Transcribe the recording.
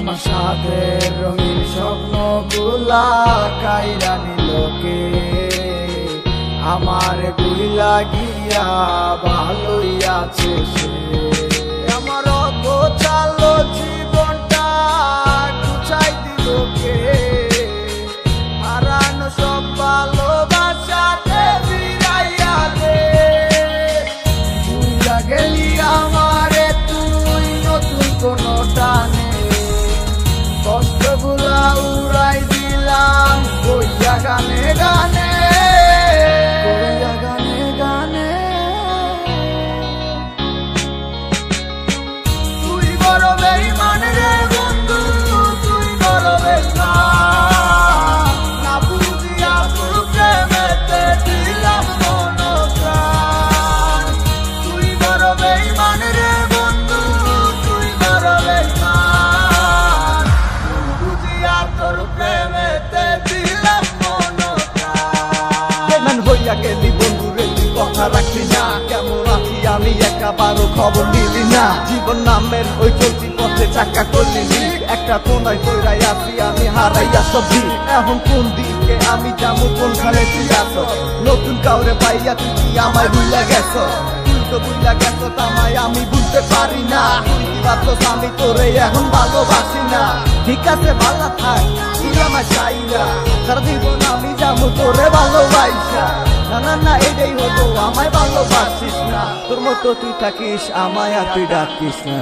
আমার সাথের রঙিন স্বপ্নগুলা কাইরা নিলোকে, আমার গুইলা গিয়া ভালোই আছে সে। আমার অত চালো জীবনটা গুছাই দিল কে, হারানো সব ভালোবাসাতে ফিরাইয়া দে। ভুইলা গেলি আমারে তুই নতুন কোনো টানে, কষ্টগুলা উড়াই দিলাম কইয়া গানে গানে, কইয়া গানে গানে। তুই বড় বেঈমান রে বন্ধু, তুই বড় বেঈমান, না বুঝিয়া তোর প্রেমেতে দিলাম মন প্রাণ। তুই বড় বেঈমান রে বন্ধু, তুই বড় বেঈমান, বুঝিয়া তোর প্রেমেতে দিলাম মন প্রাণ। বেঈমান হইয়া গেলি বন্ধু রে, তুই কথা রাখলি না। কেমন আছি আমি একাবারও খবর নিলি না। জীবন নামের ওই চলতি পথে চাকা করলি লিক, একটা কোনায় কইরাই আছি আমি হারাইয়া সবজি। এখন কোন দিকে আমি যাবো, কোনখানে তুই আছো? নতুন কাউরে পাইয়া তুই কি আমায় ভুইলা গেছো? তুই তো ভুইলা গেছো আমায়, আমি বুঝতে পারি না। তুই কি ভাবছস আমি তোরে এখন ভালোবাসি না? ঠিক আছে ভালো থাক, তুই আমায় চাই না। সারা জীবন আমি যাবো তোরে ভালোবাসা। না না না এটাই হতো, আমায় ভালোবাসিস না। তোর মতো তুই থাকিস আমায় আর তুই ডাকিস না।